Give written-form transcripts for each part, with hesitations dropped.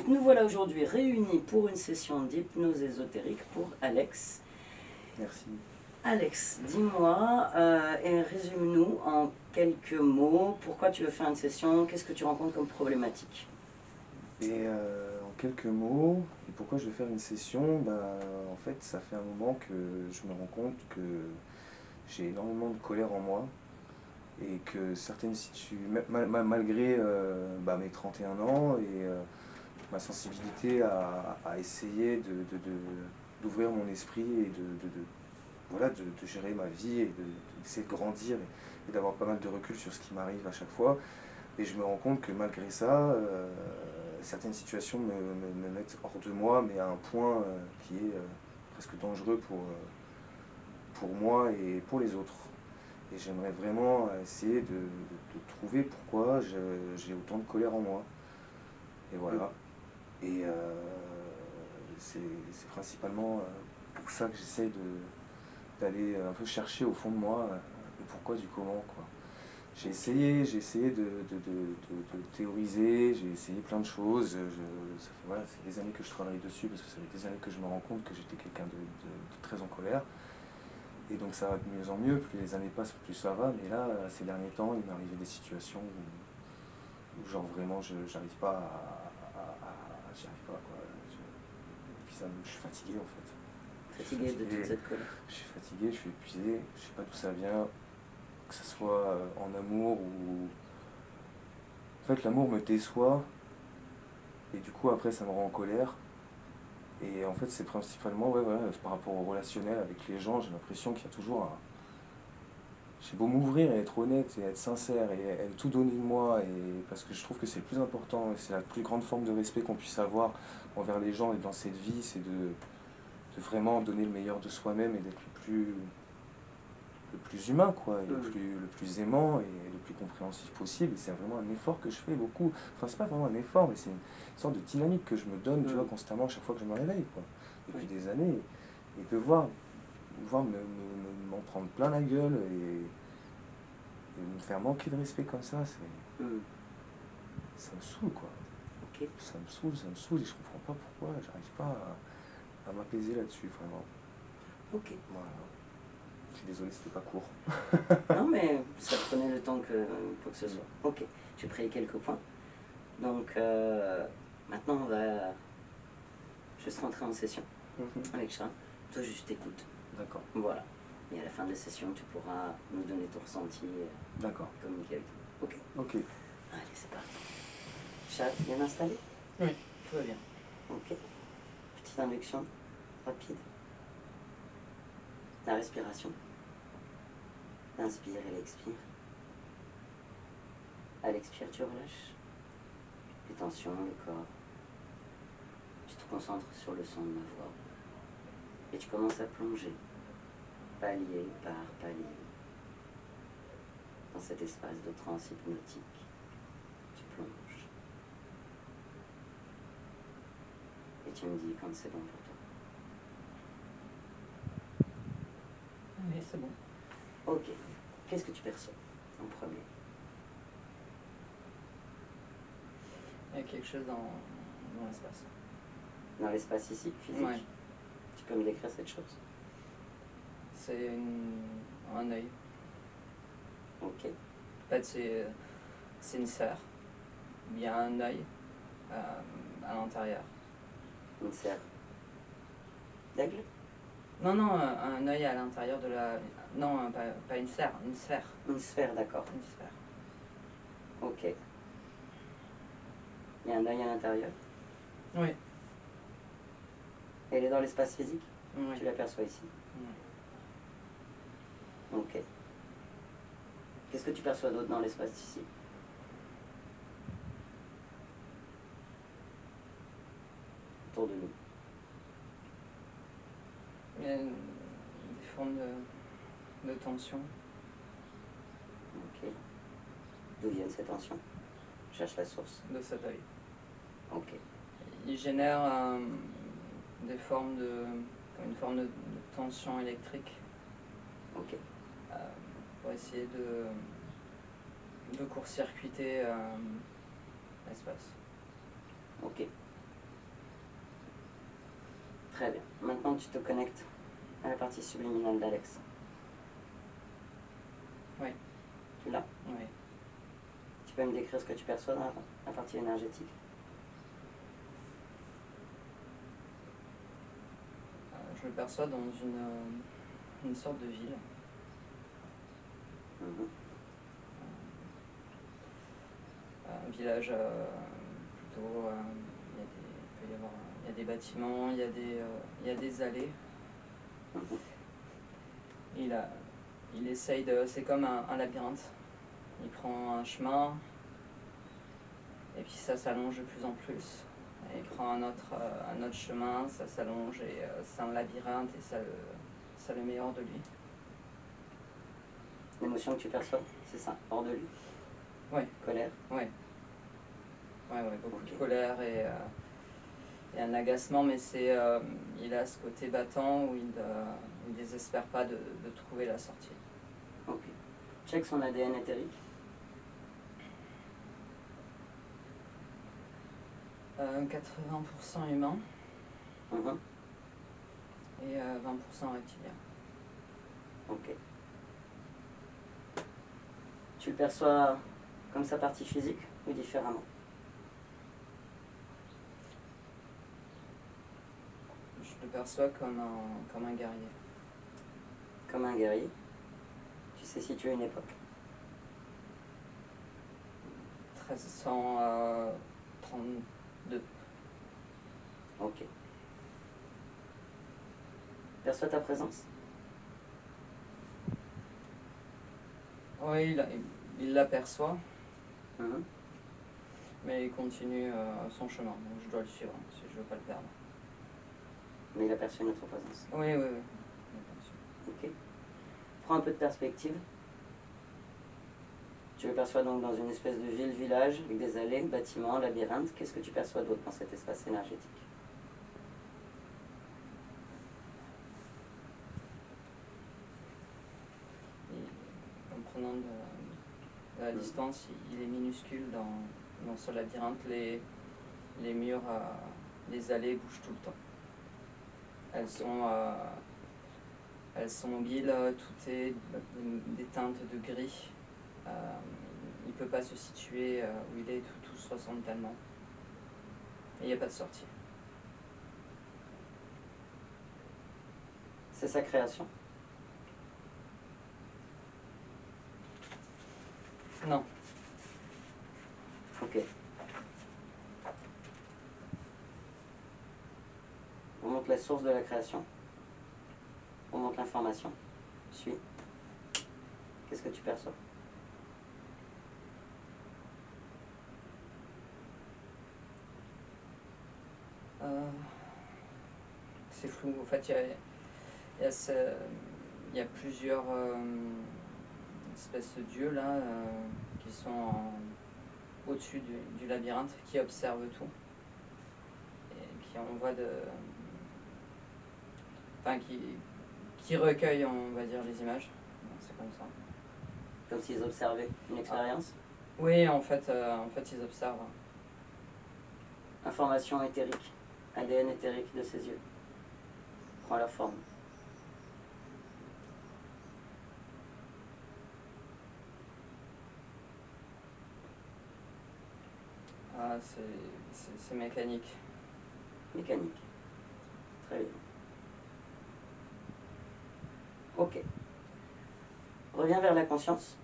Donc nous voilà aujourd'hui réunis pour une session d'hypnose ésotérique pour Alex. Merci. Alex, dis-moi et résume-nous en quelques mots pourquoi tu veux faire une session, qu'est-ce que tu rencontres comme problématique? Et en quelques mots, et pourquoi je vais faire une session, en fait, ça fait un moment que je me rends compte que j'ai énormément de colère en moi et que certaines situations, malgré mes 31 ans et ma sensibilité à essayer d'ouvrir mon esprit et voilà, de gérer ma vie et d'essayer de grandir et d'avoir pas mal de recul sur ce qui m'arrive à chaque fois. Et je me rends compte que malgré ça, certaines situations me mettent hors de moi, mais à un point qui est presque dangereux pour moi et pour les autres. Et j'aimerais vraiment essayer de trouver pourquoi j'ai autant de colère en moi. Et voilà. Et c'est principalement pour ça que j'essaie d'aller un peu chercher au fond de moi le pourquoi du comment, quoi. J'ai essayé de théoriser, j'ai essayé plein de choses. Voilà, c'est des années que je travaille dessus parce que ça fait des années que je me rends compte que j'étais quelqu'un de très en colère. Et donc ça va de mieux en mieux, plus les années passent, plus ça va. Mais là, ces derniers temps, il m'est arrivé des situations où genre vraiment, j'arrive pas j'y arrive pas, quoi. Et puis je suis fatigué en fait. Fatigué de toute cette colère? Je suis fatigué, je suis épuisé, je sais pas d'où ça vient, que ce soit en amour ou... En fait, l'amour me déçoit, et du coup, après, ça me rend en colère. Et en fait, c'est principalement, ouais, voilà, par rapport au relationnel avec les gens, j'ai l'impression qu'il y a toujours un... J'ai beau m'ouvrir et être honnête et être sincère et tout donner de moi, et parce que je trouve que c'est le plus important, et c'est la plus grande forme de respect qu'on puisse avoir envers les gens et dans cette vie, c'est de vraiment donner le meilleur de soi-même et d'être le plus humain, quoi, et le plus aimant et le plus compréhensif possible. Et c'est vraiment un effort que je fais beaucoup. Enfin, c'est pas vraiment un effort, mais c'est une sorte de dynamique que je me donne, tu vois, constamment à chaque fois que je me réveille, quoi, depuis des années. Et de voir m'en prendre plein la gueule et me faire manquer de respect comme ça, ça me saoule, quoi. Okay. Ça me saoule et je comprends pas pourquoi, j'arrive pas à m'apaiser là-dessus, vraiment. Ok. Voilà. Je suis désolé, c'était pas court. Non, mais ça prenait le temps que faut que ce soit. Ok, j'ai pris quelques points. Donc, maintenant, on va juste rentrer en session avec Charles. Toi, juste écoute. D'accord. Voilà. Et à la fin de la session, tu pourras nous donner ton ressenti. D'accord. Communiquer avec toi. Ok. Ok. Allez, c'est parti. Charles, bien installé? Oui, tout va bien. Ok. Petite induction rapide. La respiration. L'inspire et l'expire. À l'expire, tu relâches les tensions, le corps. Tu te concentres sur le son de ma voix. Et tu commences à plonger, palier par palier, dans cet espace de transe hypnotique. Tu plonges. Et tu me dis quand c'est bon pour toi. Oui, c'est bon. Ok. Qu'est-ce que tu perçois en premier? Il y a quelque chose dans l'espace. Dans l'espace ici, physique? Ouais. Tu peux me décrire cette chose? C'est un œil. Ok. En fait, c'est une sphère. Il y a un œil à l'intérieur. Une serre d'aigle? Non, non, un œil à l'intérieur de la... Non, pas une serre, une sphère. Une sphère, d'accord. Une sphère. Ok. Il y a un œil à l'intérieur? Oui. Elle est dans l'espace physique? Oui. Tu l'aperçois ici? Oui. Ok. Qu'est-ce que tu perçois d'autre dans l'espace ici? Autour de nous. Il y a des formes de tension. Ok. D'où viennent ces tensions? Cherche la source. De cet œil. Ok. Il génère des formes comme une forme de tension électrique. Ok. Pour essayer de court-circuiter l'espace. Ok. Très bien. Maintenant, tu te connectes à la partie subliminale d'Alex. Oui. Tu l'as? Oui. Tu peux me décrire ce que tu perçois dans la partie énergétique? Je le perçois dans une sorte de ville. Mhm. Un village plutôt. Il y a des bâtiments, il y a des allées. Mhm. Il essaye de. C'est comme un labyrinthe. Il prend un chemin, et puis ça s'allonge de plus en plus. Et il prend un autre chemin, ça s'allonge, et c'est un labyrinthe, et ça le met hors de lui. L'émotion que tu perçois, c'est ça, hors de lui? Oui. Colère? Oui. Beaucoup Ok. de colère et un agacement, mais il a ce côté battant où il désespère pas de trouver la sortie. Ok. Check son ADN éthérique. 80% humain Mhm. et 20% reptilien. Ok. Tu le perçois comme sa partie physique ou différemment? Je le perçois comme un guerrier. Comme un guerrier. Tu sais situer une époque? 1332. Ok. Perçois ta présence? Oui, il l'aperçoit, Mhm. mais il continue son chemin, donc je dois le suivre si je veux pas le perdre. Mais il aperçoit notre présence. Oui. Ok. Prends un peu de perspective. Tu le perçois donc dans une espèce de ville-village, avec des allées, bâtiments, labyrinthes. Qu'est-ce que tu perçois d'autre dans cet espace énergétique? Et en prenant de la distance, il est minuscule dans ce labyrinthe. Les murs, les allées bougent tout le temps. Elles sont mobiles, tout est des teintes de gris. Il ne peut pas se situer où il est, tout se ressemble tellement. Et il n'y a pas de sortie. C'est sa création? Non. Ok. On montre la source de la création. On montre l'information. Suis. Qu'est-ce que tu perçois? C'est flou. En fait, il y a plusieurs espèces de dieux là qui sont au-dessus du labyrinthe, qui observent tout et qui envoient qui recueillent, on va dire, les images. C'est comme ça. Comme s'ils observaient une expérience? Oui, en fait, ils observent. Information éthérique. ADN éthérique de ses yeux. Prends leur forme. C'est mécanique. Mécanique. Très bien. Ok. Reviens vers la conscience.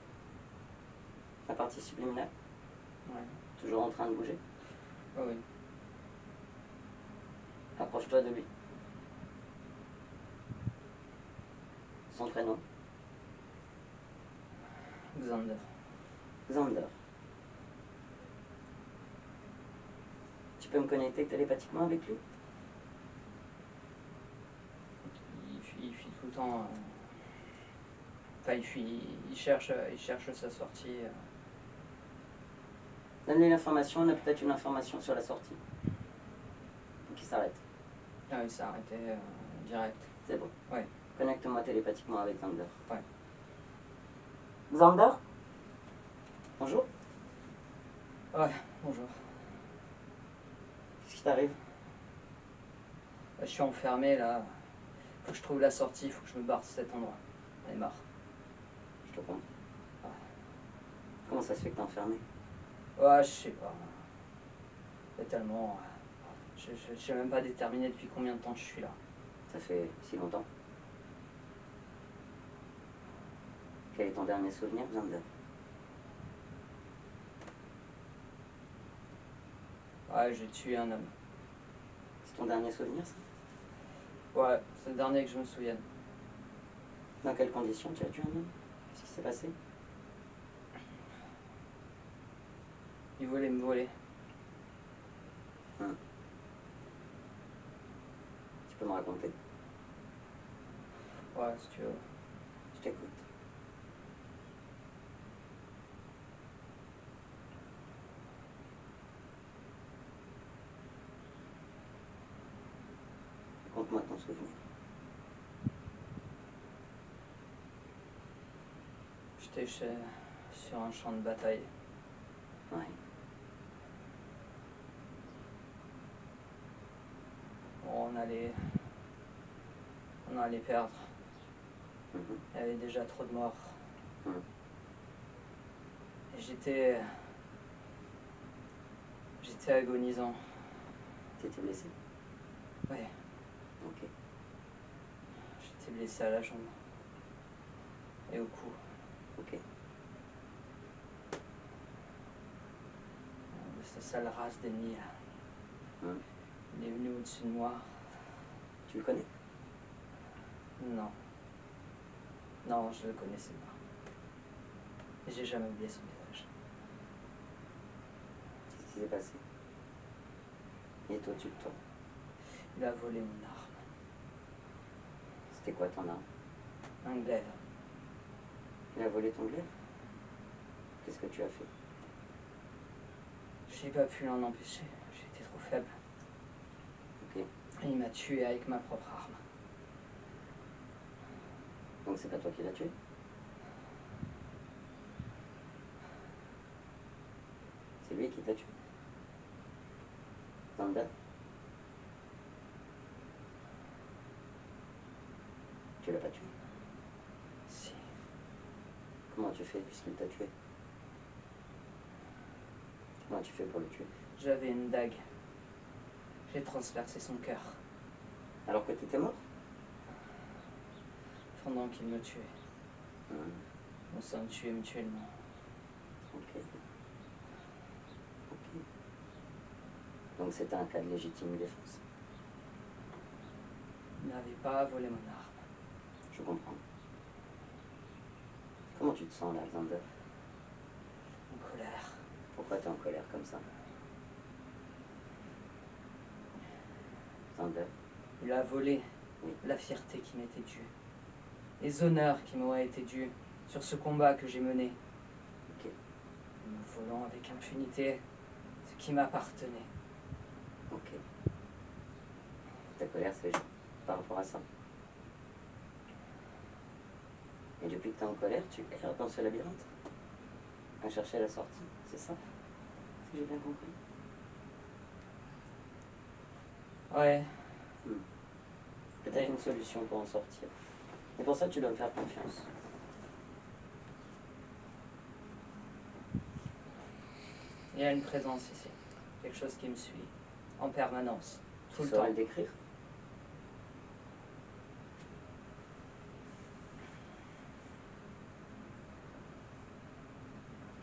La partie subliminale. Ouais. Toujours en train de bouger. Oh, oui. Approche-toi de lui. Son prénom? Xander. Xander. Tu peux me connecter télépathiquement avec lui? Il fuit tout le temps. Enfin, il fuit, il cherche sa sortie. Donne-lui l'information, on a peut-être une information sur la sortie. Faut qu'il s'arrête. Ah, il s'est arrêté direct. C'est bon. Ouais. Connecte-moi télépathiquement avec Xander. Ouais. Xander? Bonjour. Ouais, bonjour. Qu'est-ce qui t'arrive? Je suis enfermé là. Faut que je trouve la sortie, faut que je me barre de cet endroit. J'en ai marre. Je te comprends. Ouais. Comment ça se fait que t'es enfermé? Ouais, je sais pas. C'est tellement. Je sais même pas déterminer depuis combien de temps je suis là. Ça fait si longtemps? Quel est ton dernier souvenir, Xander? Ouais, j'ai tué un homme. C'est ton dernier souvenir, ça? Ouais, c'est le dernier que je me souvienne. Dans quelles conditions tu as tué un homme? Qu'est-ce qui s'est passé? Il voulait me voler. Tu peux me raconter? Ouais, si tu veux. Je t'écoute. Conte-moi ton souvenir. J'étais sur un champ de bataille. Ouais. Bon, on allait perdre. Mhm. Il y avait déjà trop de morts. Mhm. Et j'étais agonisant. T'étais blessé? Ouais, Ok. j'étais blessé à la jambe. Et au cou. Ok. Cette sale race d'ennemis là. Mhm. Il est venu au-dessus de moi. Tu le connais? Non. Non, je le connaissais pas. Et j'ai jamais oublié son visage. Qu'est-ce qui s'est passé? Il est au-dessus de toi. Il a volé mon arme. C'était quoi ton arme? Un glaive. Il a volé ton glaive? Qu'est-ce que tu as fait? J'ai pas pu l'en empêcher. J'étais trop faible. Ok. Et il m'a tué avec ma propre arme. Donc c'est pas toi qui l'as tué? C'est lui qui t'a tué? Xander? Tu l'as pas tué? Si. Comment tu fais puisqu'il t'a tué? Comment tu fais pour le tuer? J'avais une dague. J'ai transpercé son cœur Alors que t'étais mort? pendant qu'il me tuait. Mhm. On s'en tuait mutuellement. Ok. Ok. Donc c'était un cas de légitime défense. Il n'avait pas volé mon arme. Je comprends. Comment tu te sens là, Xander? En colère. Pourquoi t'es en colère comme ça? Xander? Il a volé Oui. la fierté qui m'était due. Les honneurs qui m'auraient été dus sur ce combat que j'ai mené. Ok. Me volant avec impunité ce qui m'appartenait. Ok. Ta colère, c'est par rapport à ça. Et depuis que t'es en colère, tu erres dans ce labyrinthe à chercher la sortie, c'est ça? Si j'ai bien compris. Ouais, Peut-être une solution pour en sortir. Et pour ça, tu dois me faire confiance. il y a une présence ici. Quelque chose qui me suit en permanence, tout Tu le saurais temps. le décrire?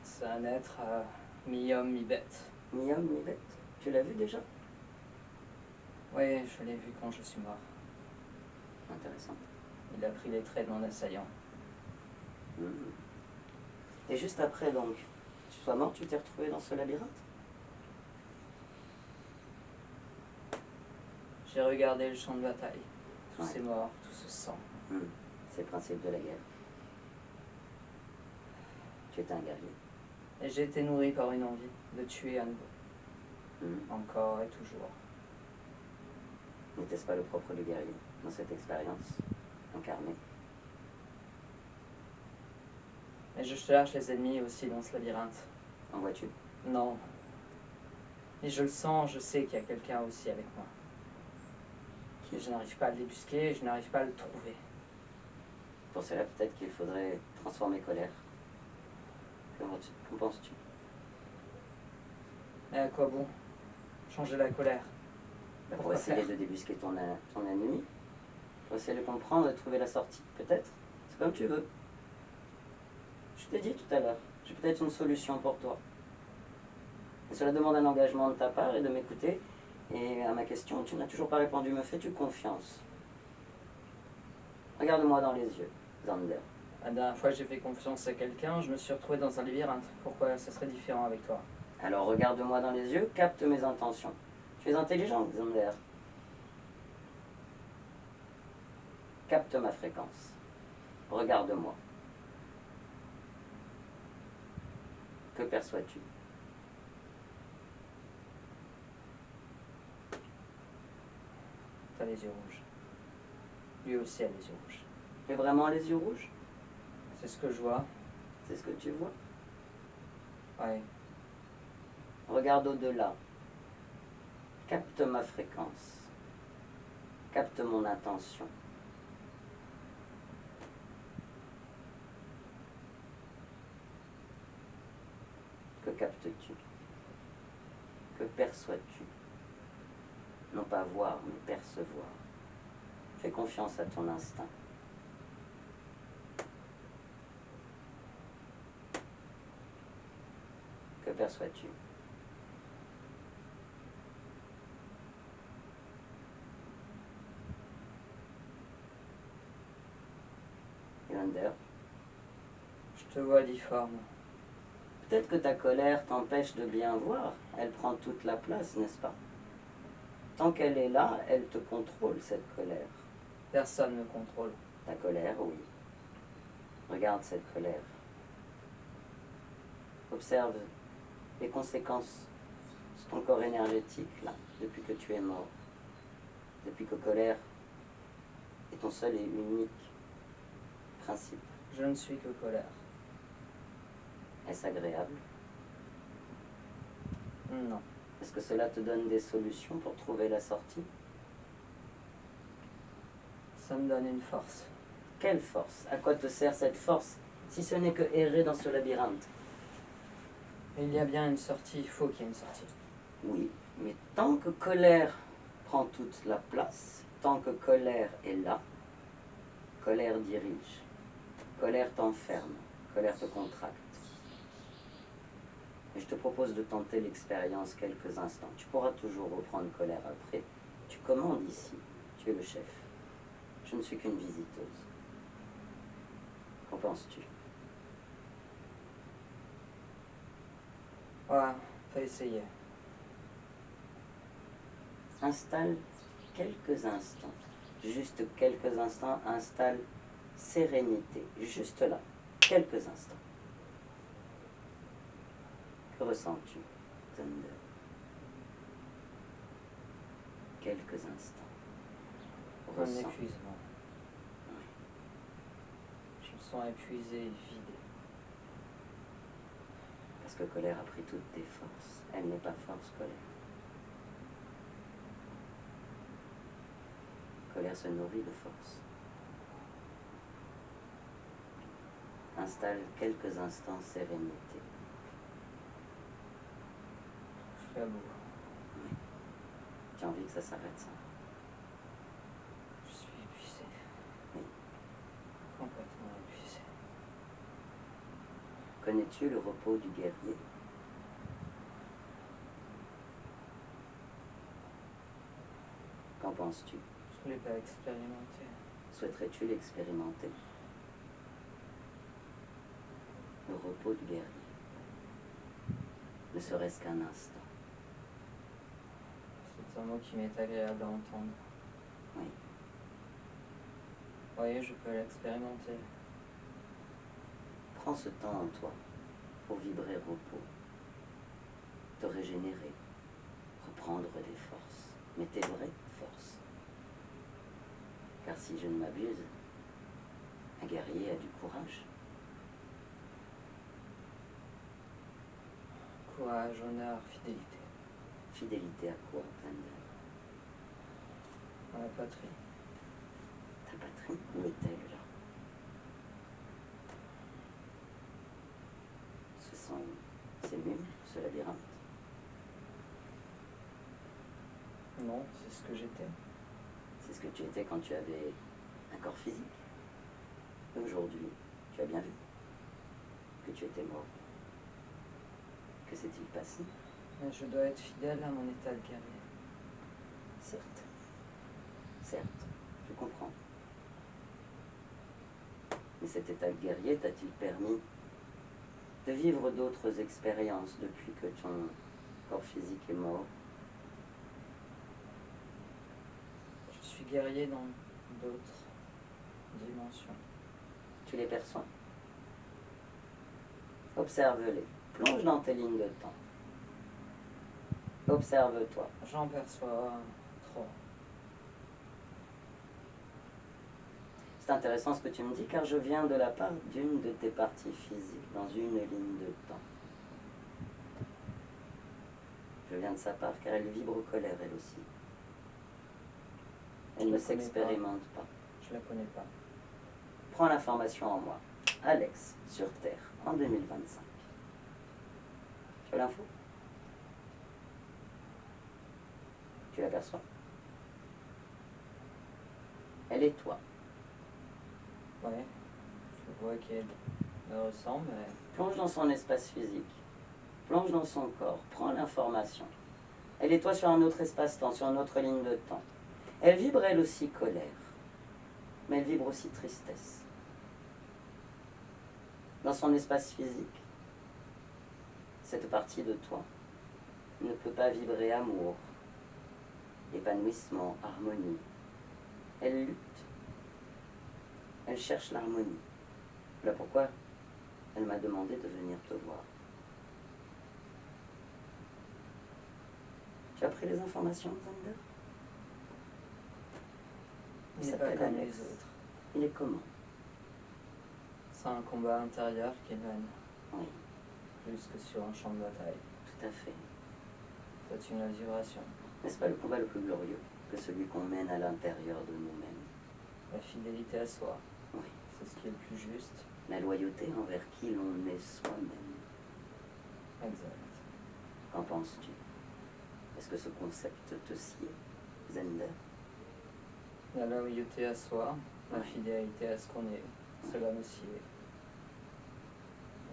C'est un être mi-homme, mi-bête. Mi-homme, mi-bête. Tu l'as vu déjà? Oui, je l'ai vu quand je suis mort. Intéressant. Il a pris les traits de mon assaillant. Et juste après, donc, tu sois mort, tu t'es retrouvé dans ce labyrinthe? J'ai regardé le champ de bataille. Tous Ouais. ces morts, tout ce sang. C'est le principe de la guerre. Tu étais un guerrier. Et j'ai été nourri par une envie de tuer à nouveau. Encore et toujours. N'était-ce pas le propre du guerrier dans cette expérience incarnée? Et je cherche les ennemis aussi dans ce labyrinthe. En vois-tu? Non. Et je le sens, je sais qu'il y a quelqu'un aussi avec moi. Qui? Et je n'arrive pas à le débusquer, et je n'arrive pas à le trouver. Pour cela, peut-être qu'il faudrait transformer colère. Qu'en penses-tu? Et à quoi bon changer la colère? Pour Pourquoi essayer faire? de débusquer ton ennemi, pour essayer de le comprendre et trouver la sortie, peut-être. C'est comme tu veux. Je t'ai dit tout à l'heure, j'ai peut-être une solution pour toi. Et cela demande un engagement de ta part et de m'écouter. Et à ma question, tu n'as toujours pas répondu. Me fais-tu confiance? Regarde-moi dans les yeux, Xander. La dernière fois que j'ai fait confiance à quelqu'un, je me suis retrouvé dans un labyrinthe. Pourquoi ça serait différent avec toi? Alors regarde-moi dans les yeux, capte mes intentions. Tu es intelligent, Xander. Capte ma fréquence. Regarde-moi. Que perçois-tu? T'as les yeux rouges. Lui aussi a les yeux rouges. Tu as vraiment les yeux rouges? C'est ce que je vois. C'est ce que tu vois? Ouais. Regarde au-delà. Capte ma fréquence. Capte mon intention. Que captes-tu? Que perçois-tu? Non pas voir, mais percevoir. Fais confiance à ton instinct. Que perçois-tu? Yander, Je te vois difforme. peut-être que ta colère t'empêche de bien voir. Elle prend toute la place, n'est-ce pas? Tant qu'elle est là, elle te contrôle, cette colère. Personne ne me contrôle. Ta colère, oui. Regarde cette colère. Observe les conséquences sur ton corps énergétique, là, depuis que tu es mort. Depuis que colère est ton seul et unique principe. Je ne suis que colère. Est-ce agréable? Non. Est-ce que cela te donne des solutions pour trouver la sortie? Ça me donne une force. Quelle force? À quoi te sert cette force, si ce n'est que errer dans ce labyrinthe? Il y a bien une sortie, il faut qu'il y ait une sortie. Oui, mais tant que colère prend toute la place, tant que colère est là, colère dirige, colère t'enferme, colère te contracte. Et je te propose de tenter l'expérience quelques instants. Tu pourras toujours reprendre colère après. Tu commandes ici, tu es le chef. Je ne suis qu'une visiteuse. Qu'en penses-tu? Ouais, on peut essayer. Installe quelques instants, juste quelques instants, installe sérénité, juste là, quelques instants. Que ressens-tu, Thunder? Quelques instants. Un Ressens. épuisement. Oui. Je me sens épuisé et vide. Parce que colère a pris toutes tes forces. Elle n'est pas force, colère. Colère se nourrit de force. Installe quelques instants sérénité. Je suis à bout. Oui. Tu as envie que ça s'arrête, ça? Je suis épuisé. Oui. Complètement épuisé. Connais-tu le repos du guerrier? Qu'en penses-tu? Je ne l'ai pas expérimenté. Souhaiterais-tu l'expérimenter? Le repos du guerrier. Ne serait-ce qu'un instant. C'est un mot qui m'est agréable à entendre. Oui. Oui, je peux l'expérimenter. Prends ce temps en toi pour vibrer repos, te régénérer, reprendre des forces, mais tes vraies forces. Car si je ne m'abuse, un guerrier a du courage. Courage, honneur, fidélité. Fidélité à quoi, Thunder? la patrie. Ta patrie, où est-elle là? C'est nul, ce labyrinthe. Non, c'est ce que j'étais. C'est ce que tu étais quand tu avais un corps physique. Et aujourd'hui, tu as bien vu que tu étais mort. Que s'est-il passé? Mais je dois être fidèle à mon état de guerrier. Certes. Certes, je comprends. Mais cet état de guerrier t'a-t-il permis de vivre d'autres expériences depuis que ton corps physique est mort? Je suis guerrier dans d'autres dimensions. Tu les perçois? Observe-les. Plonge dans tes lignes de temps. Observe-toi. J'en perçois 3. C'est intéressant ce que tu me dis car je viens de la part d'une de tes parties physiques dans une ligne de temps. Je viens de sa part car elle vibre colère elle aussi. Elle ne s'expérimente pas. Je la connais pas. Prends l'information en moi. Alex, sur Terre, en 2025. Tu as l'info? Tu l'aperçois? Elle est toi. Ouais, je vois qu'elle me ressemble, mais Plonge dans son espace physique. Plonge dans son corps. Prends l'information. Elle est toi sur un autre espace-temps, sur une autre ligne de temps. Elle vibre elle aussi colère. Mais elle vibre aussi tristesse. Dans son espace physique, cette partie de toi ne peut pas vibrer amour, épanouissement, harmonie. Elle lutte. Elle cherche l'harmonie. Voilà pourquoi elle m'a demandé de venir te voir. Tu as pris les informations, Zander? il n'est pas s'appelle comme les Alex. autres. Il est comment? C'est un combat intérieur qui gagne, Oui, plus que sur un champ de bataille. tout à fait. C'est une vibration. N'est-ce pas le combat le plus glorieux que celui qu'on mène à l'intérieur de nous-mêmes? La fidélité à soi, Oui. c'est ce qui est le plus juste. La loyauté envers qui l'on est soi-même. Exact. Qu'en penses-tu? Est-ce que ce concept te sied, Zender? La loyauté à soi, la Ouais. fidélité à ce qu'on est, cela me sied.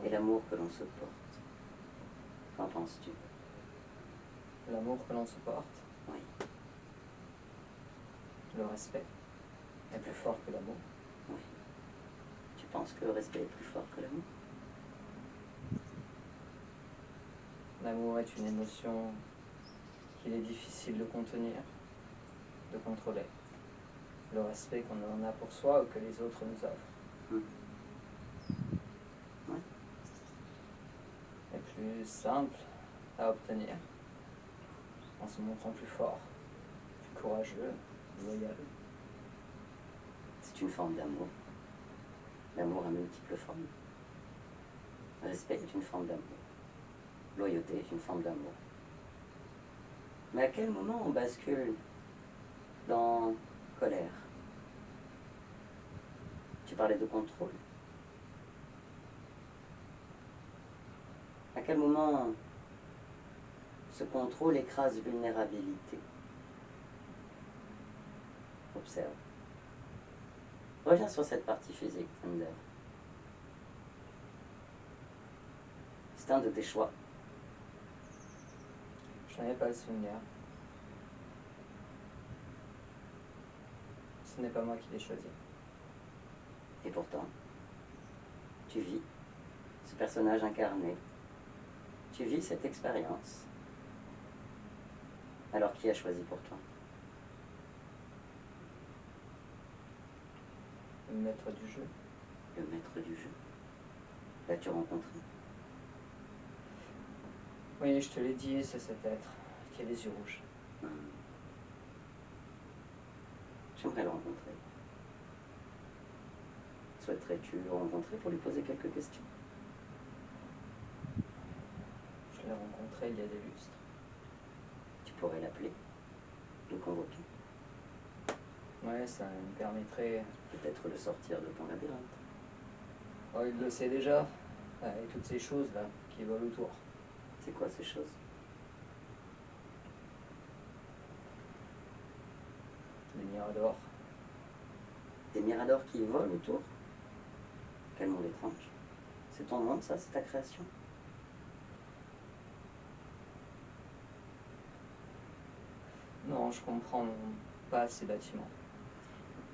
Et l'amour que l'on se porte? Qu'en penses-tu? L'amour que l'on se porte, Oui. le respect, est plus fort que l'amour. Oui. Tu penses que le respect est plus fort que l'amour? L'amour est une émotion qu'il est difficile de contenir, de contrôler. Le respect qu'on en a pour soi ou que les autres nous offrent Oui. est plus simple à obtenir en se montrant plus fort, plus courageux, loyal. C'est une forme d'amour. L'amour a multiples formes. Respect est une forme d'amour. Loyauté est une forme d'amour. Mais à quel moment on bascule dans colère? Tu parlais de contrôle. À quel moment ce contrôle écrase vulnérabilité? Observe. Reviens sur cette partie physique, Thunder. C'est un de tes choix. Je n'en ai pas le souvenir. Ce n'est pas moi qui l'ai choisi. Et pourtant, tu vis ce personnage incarné. Tu vis cette expérience. Alors qui a choisi pour toi? Le maître du jeu. Le maître du jeu. L'as-tu rencontré? Oui, je te l'ai dit, c'est cet être qui a les yeux rouges. J'aimerais le rencontrer. Souhaiterais-tu le rencontrer pour lui poser quelques questions? Je l'ai rencontré il y a des lustres. Tu pourrais l'appeler, le convoquer. Ouais, ça me permettrait. Peut-être le sortir de ton labyrinthe. Oh, il le sait déjà. Et toutes ces choses-là qui volent autour. C'est quoi ces choses? Les miradors. Des miradors qui volent autour? Quel monde étrange. C'est ton monde, ça? C'est ta création? Non, je comprends pas ces bâtiments.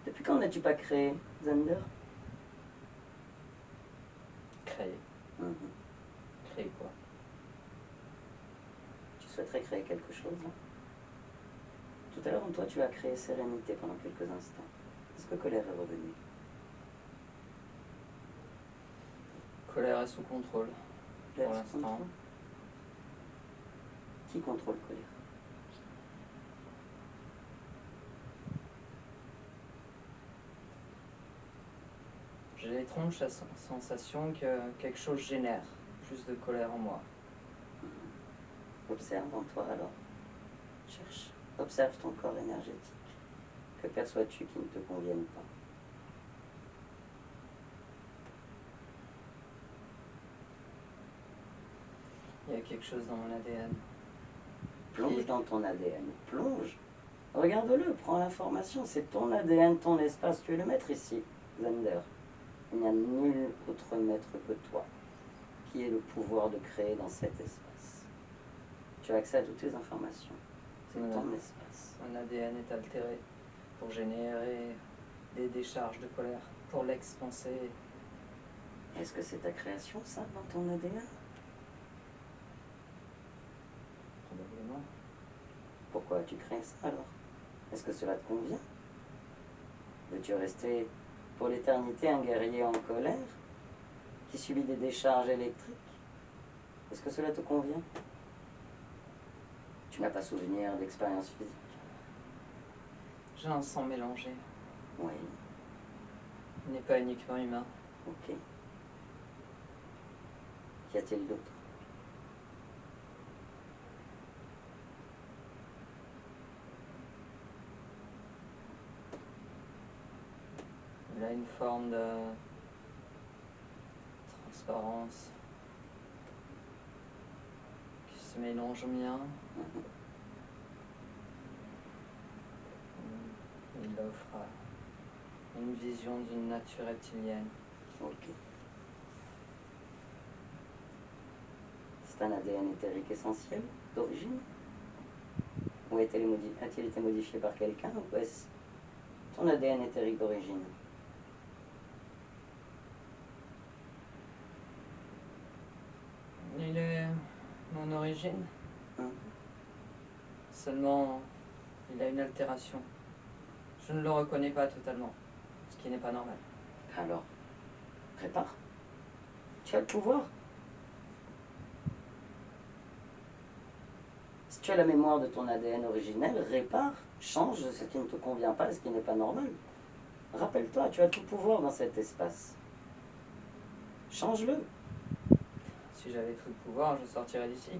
Depuis quand n'as-tu pas créé, Zander? Créer. Mhm. Créer quoi? Tu souhaiterais créer quelque chose, hein? Tout à l'heure, en toi, tu as créé sérénité pendant quelques instants. Est-ce que colère est revenue? Colère est sous contrôle. Colère Pour sous l'instant. contrôle? Qui contrôle colère? J'ai l'étrange sensation que quelque chose génère plus de colère en moi. Observe en toi alors. Cherche. Observe ton corps énergétique. Que perçois-tu qui ne te convienne pas? Il y a quelque chose dans mon ADN. Plonge dans ton ADN. Plonge. Regarde-le, prends l'information. C'est ton ADN, ton espace. Tu es le maître ici, Zander. Il n'y a nul autre maître que toi qui ait le pouvoir de créer dans cet espace. Tu as accès à toutes les informations. C'est ton espace. Mon ADN est altéré pour générer des décharges de colère, pour l'expanser. Est-ce que c'est ta création, ça, dans ton ADN? Probablement. Pourquoi as-tu créé ça, alors? Est-ce que cela te convient? Veux-tu rester pour l'éternité un guerrier en colère qui subit des décharges électriques? Est-ce que cela te convient? Tu n'as pas souvenir d'expérience physique? J'ai un sang mélangé. Oui, Il n'est pas uniquement humain. ok. Qu'y a-t-il d'autre? Il a une forme de transparence qui se mélange au mien. Mhm. Il offre une vision d'une nature reptilienne. Ok. C'est un ADN éthérique essentiel, d'origine? Ou a-t-il été modifié par quelqu'un, ou est-ce ton ADN éthérique d'origine? Il est mon origine. Mhm. Seulement, il a une altération. Je ne le reconnais pas totalement, ce qui n'est pas normal. Alors, répare. Tu as le pouvoir. Si tu as la mémoire de ton ADN originel, répare, change ce qui ne te convient pas, ce qui n'est pas normal. Rappelle-toi, tu as tout pouvoir dans cet espace. Change-le. Si j'avais tout le pouvoir, je sortirais d'ici.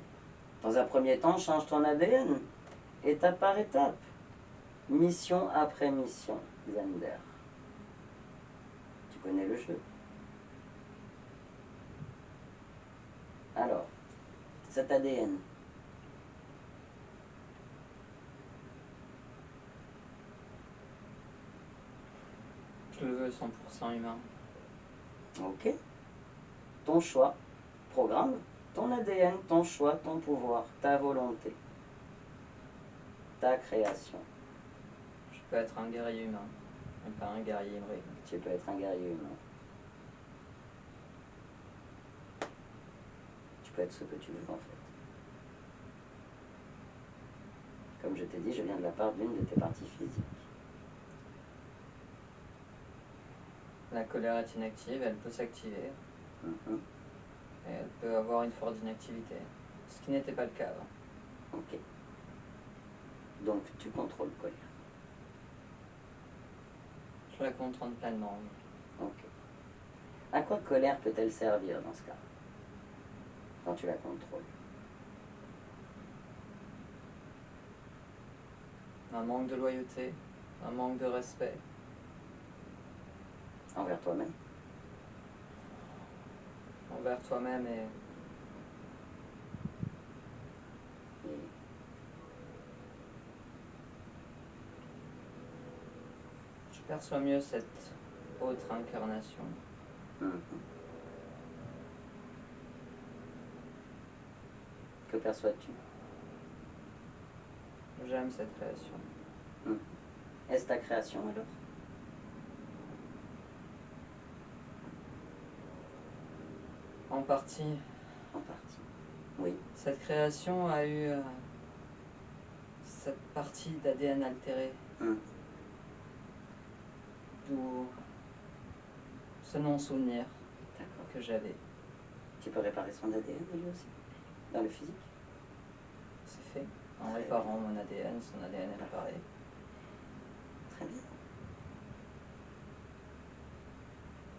Dans un premier temps, change ton ADN, étape par étape, mission après mission, Zander. Tu connais le jeu. Alors, cet ADN, Je le veux 100% humain. ok? Ton choix, programme, ton ADN, ton choix, ton pouvoir, ta volonté, ta création. Je peux être un guerrier humain, mais pas un guerrier hybride. Tu peux être un guerrier humain. Tu peux être ce que tu veux, en fait. Comme je t'ai dit, je viens de la part d'une de tes parties physiques. La colère est inactive, elle peut s'activer, Mhm. et elle peut avoir une forte inactivité, ce qui n'était pas le cas avant. Ok. Donc tu contrôles colère. Je la contrôle pleinement. Ok. À quoi colère peut-elle servir dans ce cas? Quand tu la contrôles. Un manque de loyauté, un manque de respect. Envers toi-même. Envers toi-même et Et je perçois mieux cette autre incarnation. mhm. Que perçois-tu? J'aime cette création. Mhm. Est-ce ta création alors? En partie, En partie. Oui. cette création a eu cette partie d'ADN altérée, Mhm. d'où ce non-souvenir D'accord. que j'avais. Tu peux réparer son ADN lui aussi? Dans le physique? C'est fait. En Très réparant mon ADN, son ADN est réparé. Très bien.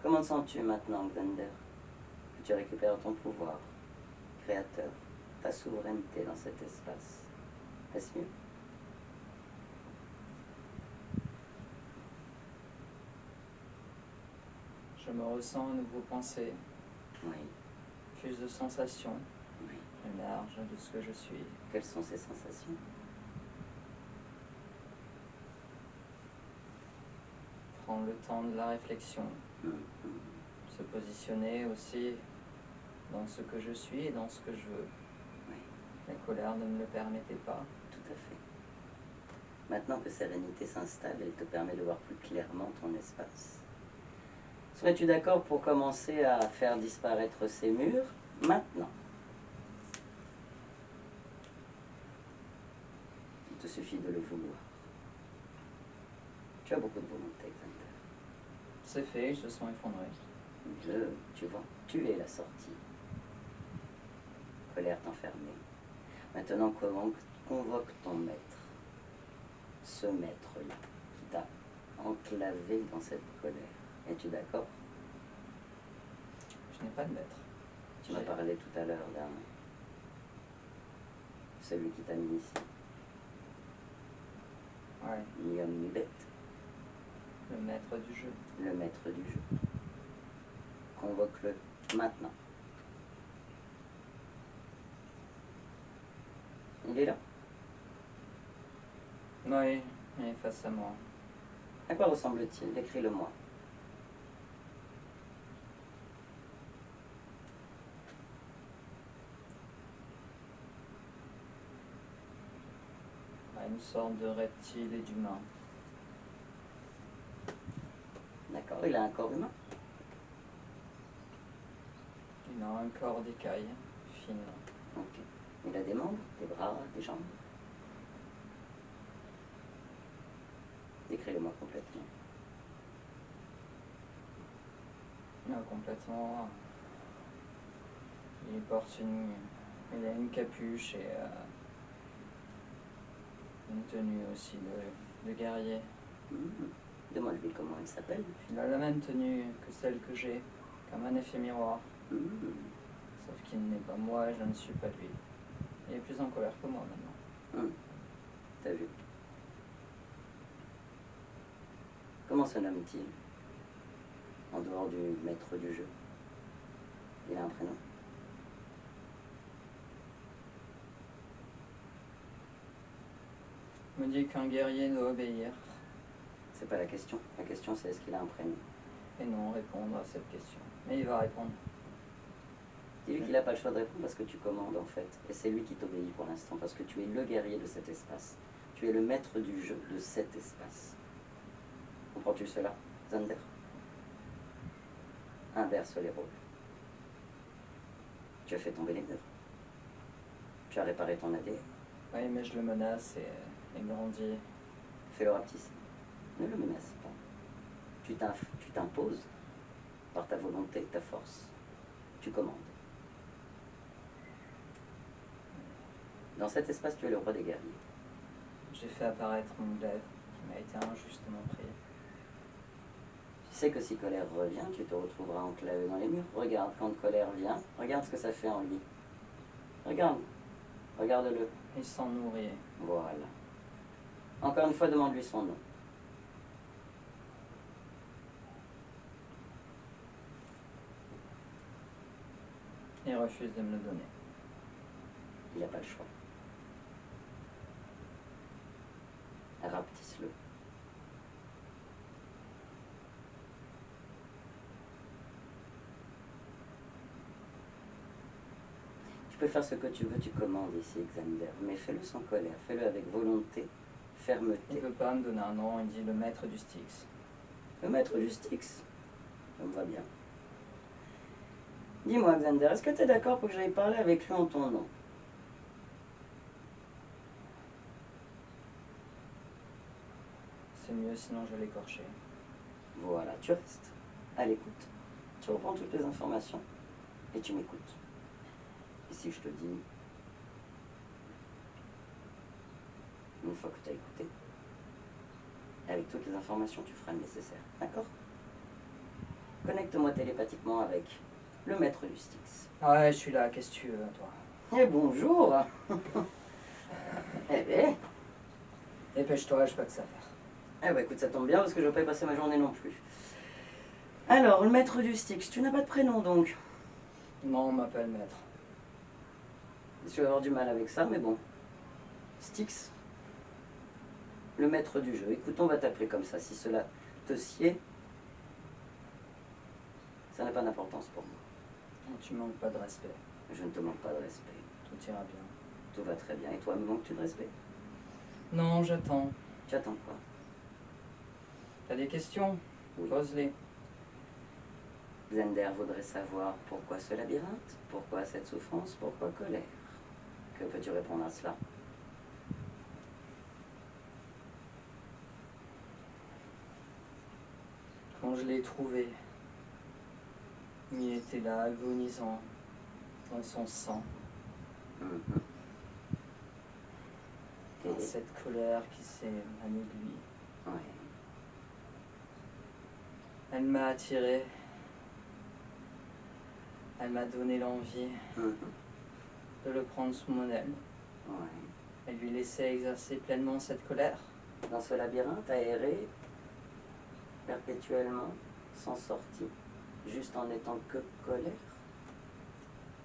Comment te sens-tu maintenant, Xander, que tu récupères ton pouvoir créateur, ta souveraineté dans cet espace? Est-ce mieux? Je me ressens à nouveau penser, Oui, plus de sensations oui. émergent de ce que je suis. Quelles sont ces sensations? Prendre le temps de la réflexion, Mhm. se positionner aussi dans ce que je suis et dans ce que je veux. Oui, La colère ne me le permettait pas. tout à fait. Maintenant que sérénité s'installe, elle te permet de voir plus clairement ton espace. Serais-tu d'accord pour commencer à faire disparaître ces murs maintenant? Il te suffit de le vouloir. Tu as beaucoup de volonté, Xander. C'est fait, ils se sont effondrés. Tu vois, tu es la sortie. Colère t'enfermer. Maintenant, convoque ton maître. Ce maître-là qui t'a enclavé dans cette colère. Es-tu d'accord? Je n'ai pas de maître. Tu m'as parlé tout à l'heure d'un... celui qui t'a mis ici. Ouais, Ni homme ni bête. le maître du jeu. Le maître du jeu. Convoque-le maintenant. Il est là. Oui, il est face à moi. À quoi ressemble-t-il? Décris-le-moi. À une sorte de reptile et d'humain. D'accord, il a un corps humain. Il a un corps d'écaille, fine. Ok. Il a des membres, des bras, des jambes. Décris-le-moi complètement. Complètement. Il porte il a une capuche et une tenue aussi de guerrier. Mhm. Demande-lui comment il s'appelle. Il a la même tenue que celle que j'ai, comme un effet miroir. Mhm. Sauf qu'il n'est pas moi et je ne suis pas lui. Il est plus en colère que moi maintenant. Mhm. T'as vu? Comment se nomme-t-il? En dehors du maître du jeu. Il a un prénom? Il me dit qu'un guerrier doit obéir C'est pas la question. La question c'est est-ce qu'il a un prénom? et non répondre à cette question. Mais il va répondre. Dis-lui qu'il n'a pas le choix de répondre parce que tu commandes en fait. Et c'est lui qui t'obéit pour l'instant parce que tu es le guerrier de cet espace. Tu es le maître du jeu de cet espace. Comprends-tu cela, Xander? Inverse les rôles. Tu as fait tomber les murs. Tu as réparé ton ADN. Oui, mais je le menace et grandit. Fais-le rapetisser. Ne le menace pas. Tu t'imposes par ta volonté, ta force. Tu commandes. Dans cet espace, tu es le roi des guerriers. J'ai fait apparaître mon glaive qui m'a été injustement pris. Tu sais que si colère revient, tu te retrouveras enclavé dans les murs. Regarde, quand colère vient, regarde ce que ça fait en lui. Regarde. Regarde-le. Il s'en nourrit. Voilà. Encore une fois, demande-lui son nom. Il refuse de me le donner. Il n'a pas le choix. Rapetisse-le. Tu peux faire ce que tu veux, tu commandes ici, Xander, mais fais-le sans colère, fais-le avec volonté, Il fermeté. ne veut pas me donner un nom, il dit le maître du Styx. Le maître du Styx, ça me va bien. Dis-moi, Xander, est-ce que tu es d'accord pour que j'aille parler avec lui en ton nom? C'est mieux, sinon je vais l'écorcher. Voilà, tu restes à l'écoute. Tu reprends toutes les informations et tu m'écoutes. Et si je te dis, une fois que tu as écouté, avec toutes les informations, tu feras le nécessaire. D'accord? Connecte-moi télépathiquement avec le maître du Styx. Ouais, je suis là, qu'est-ce que tu veux, toi? Eh bonjour. Eh bien, Dépêche-toi, j'ai pas que ça à faire. eh ben, écoute, ça tombe bien parce que je ne vais pas y passer ma journée non plus. Alors, le maître du Styx, tu n'as pas de prénom donc? Non, on m'appelle maître. Je vais avoir du mal avec ça, mais bon. Styx, le maître du jeu. Écoute, on va t'appeler comme ça. Si cela te sied, ça n'a pas d'importance pour moi. Tu manques pas de respect. Je ne te manque pas de respect. Tout ira bien. Tout va très bien. Et toi, me manques-tu de respect? Non, j'attends. Tu attends quoi? T'as des questions? Oui. Pose-les. Xander voudrait savoir pourquoi ce labyrinthe, pourquoi cette souffrance, pourquoi colère. Que peux-tu répondre à cela? Quand je l'ai trouvé, il était là, agonisant, dans son sang. Mhm. Dans Et cette colère qui s'est émanée de lui. ouais. Elle m'a attiré. Elle m'a donné l'envie Mhm. de le prendre sous mon aile. Ouais. Elle lui laissait exercer pleinement cette colère. Dans ce labyrinthe aéré, perpétuellement, sans sortie, juste en étant que colère.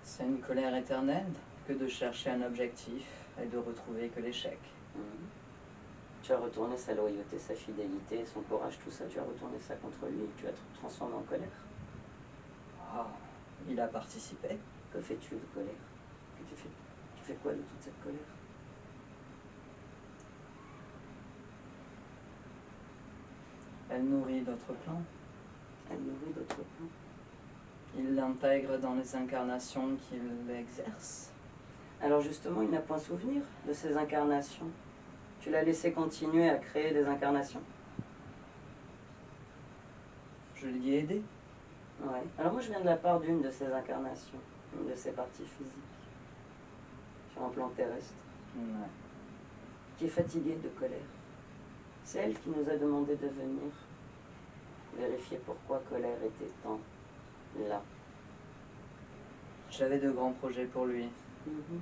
C'est une colère éternelle que de chercher un objectif et de retrouver que l'échec. Mhm. Tu as retourné sa loyauté, sa fidélité, son courage, tout ça, tu as retourné ça contre lui, tu as transformé en colère. Ah, il a participé. Que fais-tu de colère? Tu fais quoi de toute cette colère? Elle nourrit d'autres plans. Elle nourrit d'autres plans. Il l'intègre dans les incarnations qu'il exerce. Alors justement, il n'a point souvenir de ces incarnations. Tu l'as laissé continuer à créer des incarnations? Je l'y ai aidé. Ouais. Alors moi, je viens de la part d'une de ces incarnations, une de ces parties physiques, sur un plan terrestre, Ouais. qui est fatiguée de colère. C'est elle qui nous a demandé de venir vérifier pourquoi colère était tant là. J'avais de grands projets pour lui, Mhm.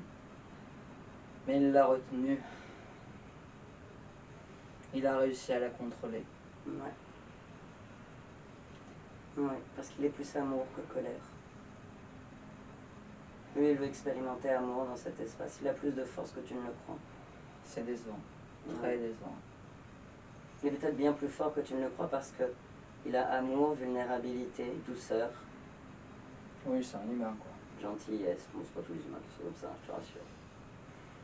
mais il l'a retenu. Il a réussi à la contrôler. Ouais. Ouais, parce qu'il est plus amour que colère. Lui, il veut expérimenter amour dans cet espace. Il a plus de force que tu ne le crois. C'est décevant, très décevant. Il est peut-être bien plus fort que tu ne le crois parce que il a amour, vulnérabilité, douceur, Oui, c'est un humain, quoi. gentillesse. Bon, c'est pas tous les humains qui sont comme ça, je te rassure.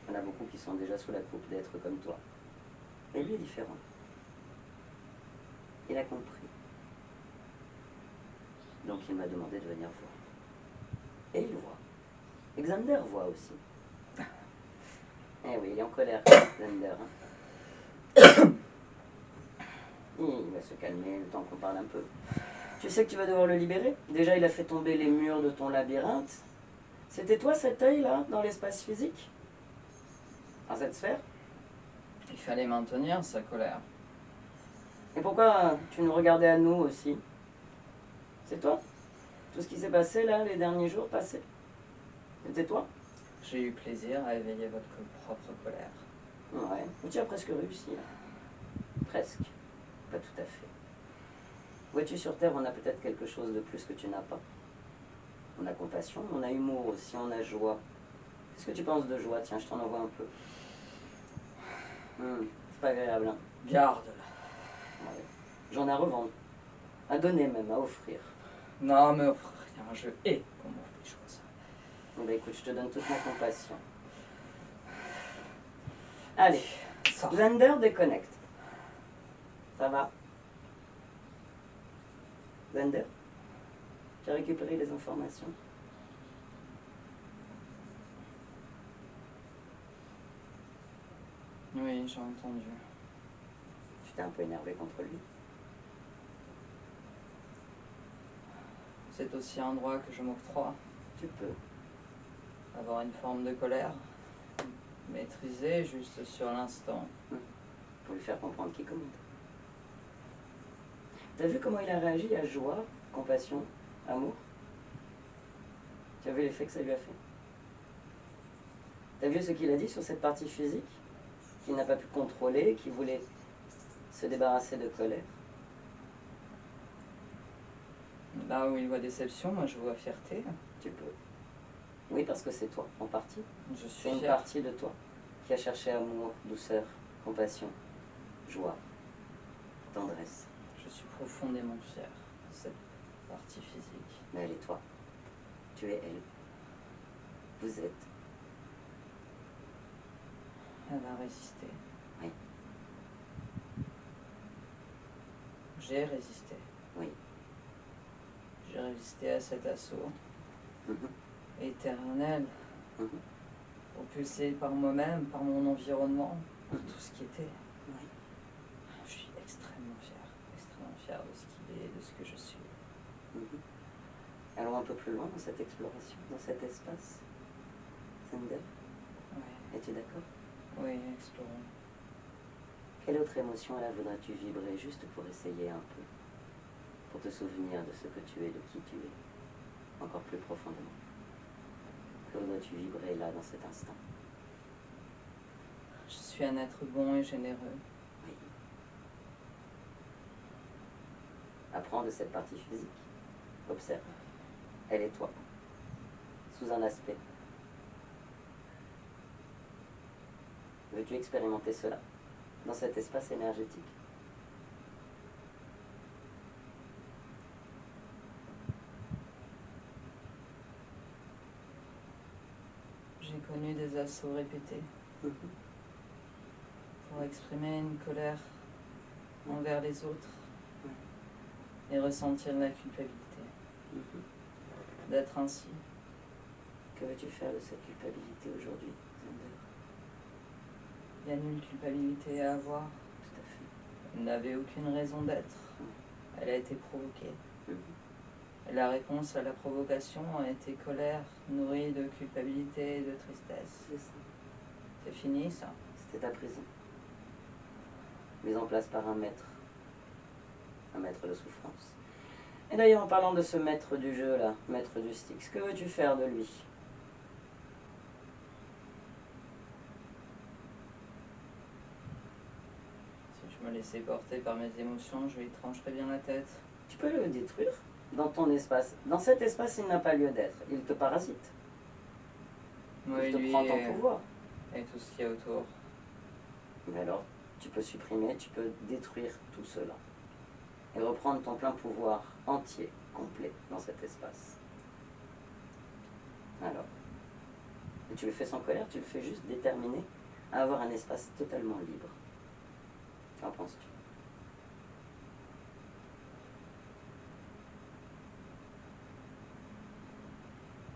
Il y en a beaucoup qui sont déjà sous la coupe d'êtres comme toi. Mais lui est différent. Il a compris. Donc il m'a demandé de venir voir. Et il voit. Et Xander voit aussi. Eh oui, il est en colère, Xander. Hein. Il va se calmer le temps qu'on parle un peu. Tu sais que tu vas devoir le libérer? Déjà, il a fait tomber les murs de ton labyrinthe. C'était toi cet œil-là, dans l'espace physique? Dans cette sphère? Il fallait maintenir sa colère. Et pourquoi tu nous regardais à nous aussi? C'est toi? Tout ce qui s'est passé là, les derniers jours passés? C'était toi? J'ai eu plaisir à éveiller votre propre colère. Ouais, mais tu as presque réussi. Hein. Presque. Pas tout à fait. Vois-tu, sur Terre, on a peut-être quelque chose de plus que tu n'as pas. On a compassion, on a humour aussi, on a joie. Qu'est-ce que tu penses de joie? Tiens, je t'en envoie un peu. C'est pas agréable, hein? Garde-la. Ouais. J'en ai à revendre. À donner même, à offrir. Non, mais offre rien, je hais qu'on m'offre des choses. Bon bah écoute, je te donne toute ma compassion. Allez, Sors. Xander déconnecte. Ça va? Xander? Tu as récupéré les informations? Oui, j'ai entendu. Tu t'es un peu énervé contre lui? C'est aussi un droit que je m'octroie. Tu peux. Avoir une forme de colère. Maîtrisée juste sur l'instant. Pour lui faire comprendre qui commande. T'as vu comment il a réagi à joie, compassion, amour? Tu as vu l'effet que ça lui a fait? T'as vu ce qu'il a dit sur cette partie physique? Qu'il n'a pas pu contrôler, qu'il voulait se débarrasser de colère. Là où il voit déception, moi je vois fierté. Tu peux. Oui, parce que c'est toi, en partie. Je suis C'est une fier. partie de toi qui a cherché amour, douceur, compassion, joie, tendresse. Je suis profondément fier de cette partie physique. Mais elle est toi. Tu es elle. Vous êtes. Elle a résisté. Oui. J'ai résisté. Oui. J'ai résisté à cet assaut Mhm. éternel, Mhm. propulsé par moi-même, par mon environnement, par tout ce qui était. Oui. Je suis extrêmement fier de ce qu'il est, de ce que je suis. Mhm. Allons un peu plus loin dans cette exploration, dans cet espace. Xander, Ouais. es-tu d'accord? Oui, explorons. Quelle autre émotion là voudrais-tu vibrer juste pour essayer un peu? Pour te souvenir de ce que tu es, de qui tu es, encore plus profondément. Que voudrais-tu vibrer là dans cet instant? Je suis un être bon et généreux. Oui. Apprends de cette partie physique. Observe. Elle est toi. Sous un aspect. Veux-tu expérimenter cela dans cet espace énergétique? J'ai connu des assauts répétés Mhm. pour exprimer une colère envers les autres Oui. et ressentir la culpabilité Mhm. d'être ainsi. Que veux-tu faire de cette culpabilité aujourd'hui, Xander? Il y a nulle culpabilité à avoir. Tout à fait. Elle n'avait aucune raison d'être. Elle a été provoquée. Mhm. Et la réponse à la provocation a été colère, nourrie de culpabilité et de tristesse. C'est ça. C'est fini ça. C'était ta prison. Mise en place par un maître de souffrance. Et d'ailleurs, en parlant de ce maître du jeu là, maître du Styx, que veux-tu faire de lui? Si je me laissais porter par mes émotions, je lui trancherais bien la tête. Tu peux le détruire dans ton espace. Dans cet espace, il n'a pas lieu d'être. Il te parasite. Moi et Il te lui prend ton pouvoir. et tout ce qu'il y a autour. Mais alors, tu peux supprimer, tu peux détruire tout cela. Et reprendre ton plein pouvoir entier, complet, dans cet espace. Alors, et tu le fais sans colère, tu le fais juste déterminé à avoir un espace totalement libre. Qu'en penses-tu?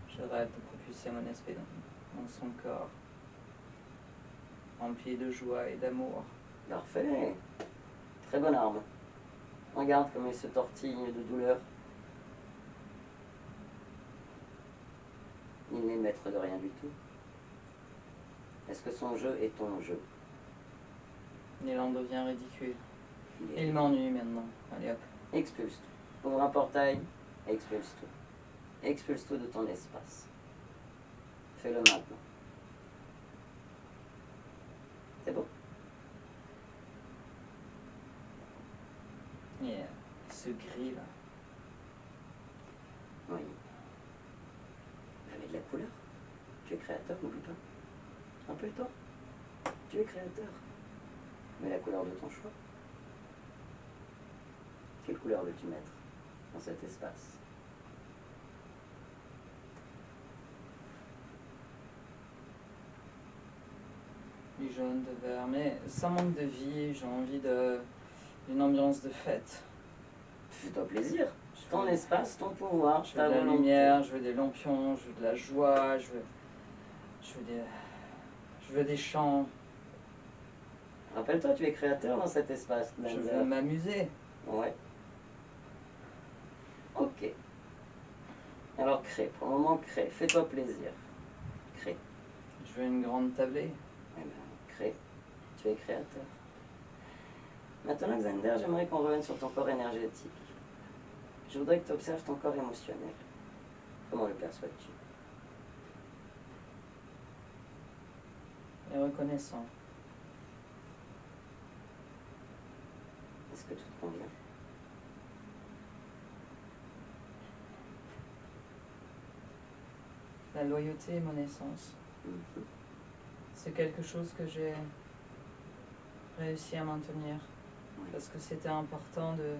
Je rêve de propulser mon esprit dans son corps, rempli de joie et d'amour. Parfait. Très bonne arme. Regarde comme il se tortille de douleur. Il n'est maître de rien du tout. Est-ce que son jeu est ton jeu? Il en devient ridicule. Il est... Il m'ennuie maintenant. Allez hop. Expulse tout. Ouvre un portail, expulse tout. Expulse tout de ton espace. Fais-le maintenant. C'est bon? Et ce gris là. Oui. de la couleur. Tu es créateur, n'oublie pas. Rappelle-toi, tu es créateur. Mais la couleur de ton choix. Quelle couleur veux-tu mettre dans cet espace? Du jaune, de vert, mais ça manque de vie, j'ai envie d'une ambiance de fête. Fais-toi plaisir. Je Ton veux- espace, ton pouvoir, Je veux ta de la volonté. lumière, je veux des lampions, je veux de la joie, je veux des chants, Rappelle-toi, tu es créateur dans cet espace. je Blender. veux m'amuser. Ouais. Ok. Alors crée. Pour le moment, crée. Fais-toi plaisir. Crée. Je veux une grande tablée. Eh ben, crée. Tu es créateur. Maintenant, Xander, j'aimerais qu'on revienne sur ton corps énergétique. Je voudrais que tu observes ton corps émotionnel. Comment le perçois-tu? Et reconnaissant. Est-ce que tout te convient? La loyauté est mon essence. Mhm. C'est quelque chose que j'ai réussi à maintenir. Oui. Parce que c'était important de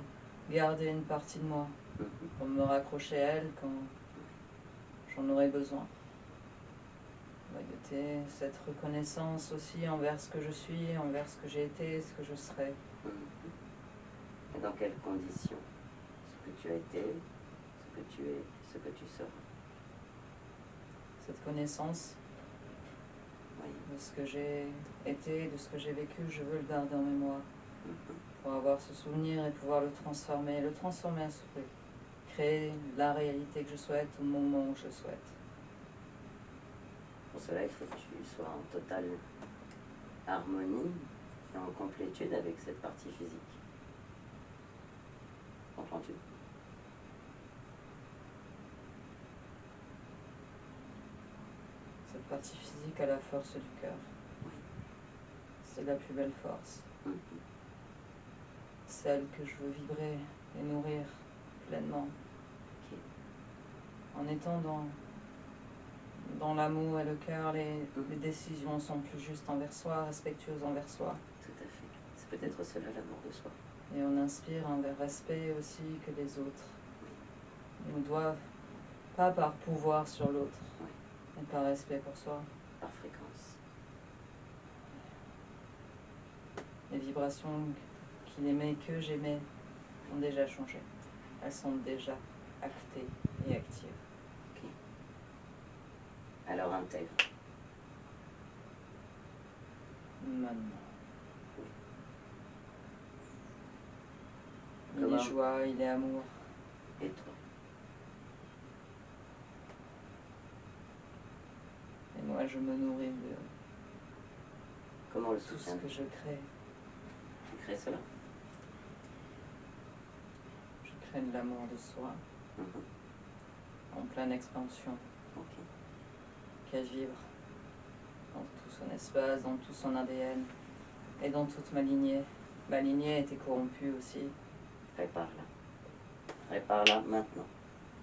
garder une partie de moi Mhm. pour me raccrocher à elle quand j'en aurais besoin. Loyauté, cette reconnaissance aussi envers ce que je suis, envers ce que j'ai été, ce que je serai. Mhm. Et dans quelles conditions? Ce que tu as été, ce que tu es, ce que tu seras. Cette connaissance Oui. de ce que j'ai été, de ce que j'ai vécu, je veux le garder en mémoire Mhm. pour avoir ce souvenir et pouvoir le transformer à souhait. Créer la réalité que je souhaite au moment où je souhaite. Pour cela, il faut que tu sois en totale harmonie et en complétude avec cette partie physique. Comprends-tu? Cette partie physique a la force du cœur. Oui. C'est la plus belle force. Mhm. Celle que je veux vibrer et nourrir pleinement. Ok. En étant dans l'amour et le cœur, les décisions sont plus justes envers soi, respectueuses envers soi. Tout à fait. C'est peut-être cela l'amour de soi. Et on inspire un respect aussi que les autres Oui. nous doivent, pas par pouvoir sur l'autre, Oui. mais par respect pour soi. Par fréquence. Les vibrations qu'il aimait, que j'aimais, ont déjà changé. Elles sont déjà actées et actives. Ok. Alors intègre. Maintenant. Oui. Il Comment? est joie, il est amour. Et toi? Et moi, je me nourris de Comment le tout ce soutiens-tu? que je crée. Tu crées cela? Je crée de l'amour de soi Mhm. en pleine expansion, Ok. qu'elle vibre dans tout son espace, dans tout son ADN et dans toute ma lignée. Ma lignée a été corrompue aussi. Répare-la. Répare-la maintenant.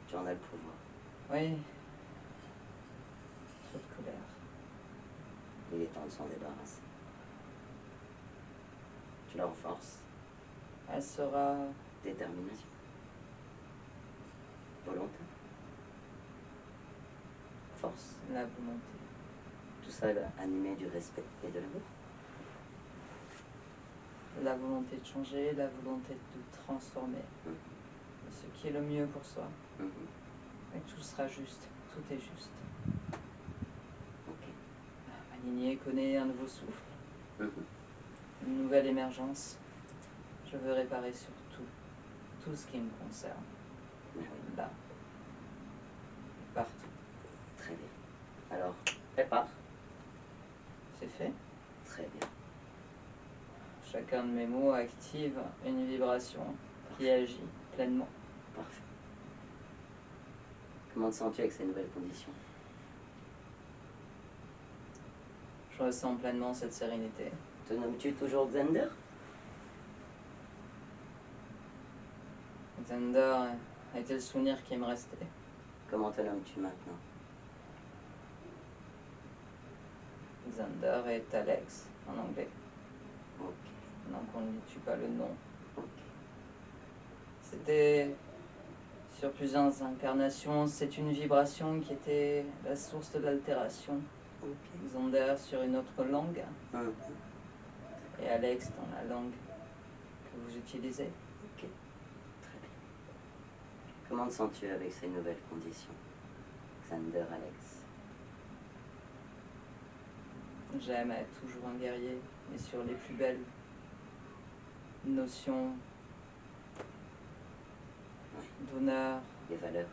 Tu en as le pouvoir. Oui. Trop de colère. Il est temps de s'en débarrasser. Tu la renforces. Elle sera Détermination. Volonté. Force. la volonté. Tout ça animé du respect et de l'amour. La volonté de changer, la volonté de transformer. Mhm. Ce qui est le mieux pour soi. Mhm. Et tout sera juste. Tout est juste. Ok. Ma lignée connaît un nouveau souffle, Mhm. une nouvelle émergence. Je veux réparer sur tout ce qui me concerne. Mais oui. Là. Partout. Très bien. Alors, prépare. C'est fait. Très bien. Chacun de mes mots active une vibration qui agit pleinement. Parfait. Comment te sens-tu avec ces nouvelles conditions? Je ressens pleinement cette sérénité. Te nommes-tu toujours Xander? Xander était le souvenir qui me restait. Comment te nommes-tu maintenant? Xander est Alex en anglais. Ok. Donc on ne tue pas le nom. Ok. C'était sur plusieurs incarnations, c'est une vibration qui était la source de l'altération. Ok. Xander sur une autre langue Mhm. et Alex dans la langue que vous utilisez. Ok. Très bien. Comment te sens-tu avec ces nouvelles conditions, Xander, Alex? J'aime être toujours un guerrier, mais sur les plus belles notions d'honneur Les valeurs?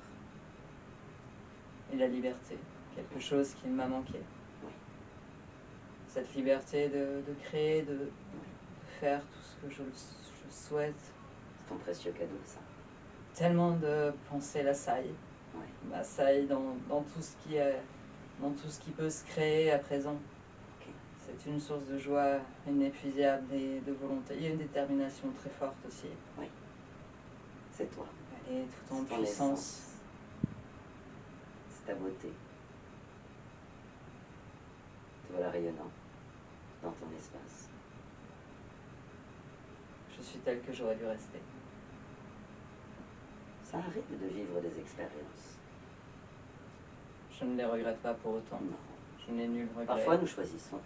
et la liberté. Quelque chose qui m'a manqué. Oui. Cette liberté de créer, de faire tout ce que je souhaite. C'est ton précieux cadeau, ça. Tellement de penser la saille. Oui. Ma saille dans tout ce qui est, dans tout ce qui peut se créer à présent. Ok. C'est une source de joie inépuisable et de volonté. Il y a une détermination très forte aussi. Oui. C'est toi. Elle est tout en C'est ton puissance. essence. C'est ta beauté. Te voilà rayonnant dans ton espace. Je suis telle que j'aurais dû rester. Ça arrive de vivre des expériences. Je ne les regrette pas pour autant. Non. Je n'ai nul regret. Parfois, nous choisissons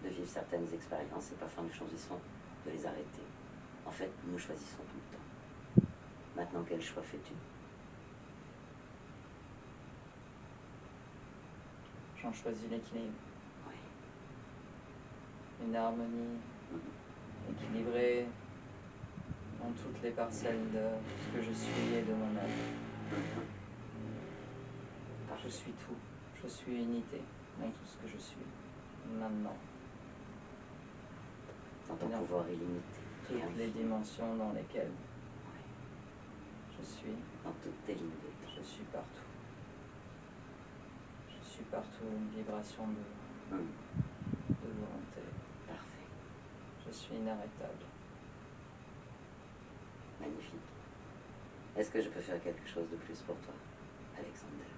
de vivre certaines expériences et parfois nous choisissons de les arrêter. En fait, nous choisissons tout le temps. Maintenant, quel choix fais-tu? J'en choisis l'équilibre. Oui. Une harmonie Mhm. équilibrée dans toutes les parcelles de ce que je suis et de mon être. Mhm. Je Parfait. suis tout. Je suis unité dans tout ce que je suis. Maintenant. Dans ton Non. pouvoir illimité. Toutes et les infini. dimensions dans lesquelles Oui. je suis. Dans toutes tes lignes de temps. Je suis partout. Je suis partout une vibration Mhm. de volonté. Parfait. Je suis inarrêtable. Magnifique. Est-ce que je peux faire quelque chose de plus pour toi, Alexander?